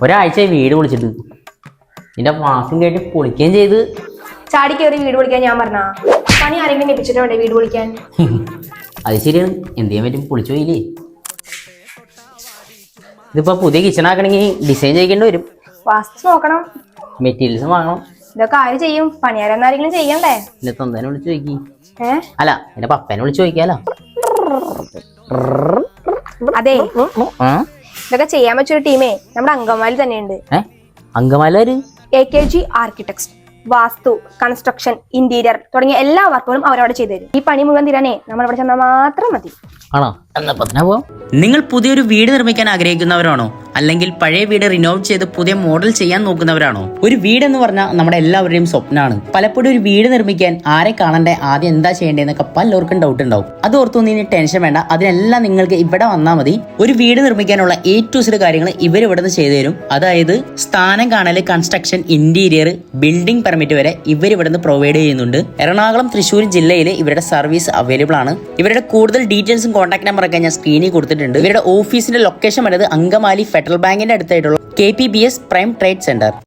ഒരാഴ്ചയായി വീട് പൊളിച്ചിട്ട്. നിന്റെ മാസം കേട്ട് പൊളിക്കുകയും ചെയ്ത്. ചാടി കയറി വീട് പൊളിക്കാൻ ഞാൻ പറഞ്ഞാ? പണി ആരെങ്കിലും ലഭിച്ചിട്ടുണ്ടേ വീട് പൊളിക്കാൻ? അത് ശരിയാണ്, എന്ത് ചെയ്യാൻ പറ്റും, പൊളിച്ചു പോയില്ലേ. ഇതിപ്പോ പുതിയ കിച്ചൺ ആക്കണമെങ്കിൽ ഡിസൈൻ ചെയ്യേണ്ടി വരും. വാസ്തു നോക്കണം, മെറ്റീരിയൽസ് വാങ്ങണം. ഇതൊക്കെ ആര് ചെയ്യും? പണിയാരെന്നാരെങ്കിലും ചെയ്യണ്ടേ? എന്റെ തൊന്തേനെ വിളിച്ചു ചോദിക്കി. അല്ല, എന്റെ പപ്പേനെ വിളിച്ചു ചോദിക്കാലോ. അതെ, ഇതൊക്കെ ചെയ്യാൻ പറ്റൊരു ടീമേ നമ്മുടെ അങ്കമാലി തന്നെയുണ്ട്. അങ്കമാലി AKG ആർക്കിടെക്ട്സ് വാസ്തു, കൺസ്ട്രക്ഷൻ, ഇന്റീരിയർ തുടങ്ങിയ എല്ലാ വർക്കുകളും അവരവിടെ ചെയ്തു തരും. ഈ പണി മുഴുവൻ തീരാനേ നമ്മൾ ഇവിടെ ചെന്നാൽ മാത്രം മതി. ആണോ? എന്നപ്പോ പോവാം. നിങ്ങൾ പുതിയൊരു വീട് നിർമ്മിക്കാൻ ആഗ്രഹിക്കുന്നവരാണോ? അല്ലെങ്കിൽ പഴയ വീട് റിനോവേറ്റ് ചെയ്ത് പുതിയ മോഡൽ ചെയ്യാൻ നോക്കുന്നവരാണോ? ഒരു വീട് എന്ന് പറഞ്ഞാൽ നമ്മുടെ എല്ലാവരുടെയും സ്വപ്നമാണ്. പലപ്പോഴും ഒരു വീട് നിർമ്മിക്കാൻ ആരെ കാണണ്ടേ, ആദ്യം എന്താ ചെയ്യേണ്ടതെന്നൊക്കെ പലർക്കും ഡൗട്ട് ഉണ്ടാവും. അത് ഓർത്തു നീ ടെൻഷൻ വേണ്ട, അതിനെല്ലാം നിങ്ങൾക്ക് ഇവിടെ വന്നാൽ മതി. ഒരു വീട് നിർമ്മിക്കാനുള്ള A to Z കാര്യങ്ങൾ ഇവർ ഇവിടെ നിന്ന് ചെയ്തു തരും. അതായത് സ്ഥാനം കാണല്, കൺസ്ട്രക്ഷൻ, ഇന്റീരിയർ, ബിൽഡിംഗ് പെർമിറ്റ് വരെ ഇവർ ഇവിടെ നിന്ന് പ്രൊവൈഡ് ചെയ്യുന്നുണ്ട്. എറണാകുളം, തൃശ്ശൂർ ജില്ലയിൽ ഇവരുടെ സർവീസ് അവൈലബിൾ ആണ്. ഇവരുടെ കൂടുതൽ ഡീറ്റെയിൽസും കോൺടാക്ട് നമ്പറൊക്കെ ഞാൻ സ്ക്രീനിൽ കൊടുത്തിട്ടുണ്ട്. ഇവരുടെ ഓഫീസിന്റെ ലൊക്കേഷൻ വരുന്നത് അങ്കമാലി ഫെഡറൽ ബാങ്കിന്റെ അടുത്തായിട്ടുള്ള KPBS പ്രൈം ട്രേഡ് സെന്റർ.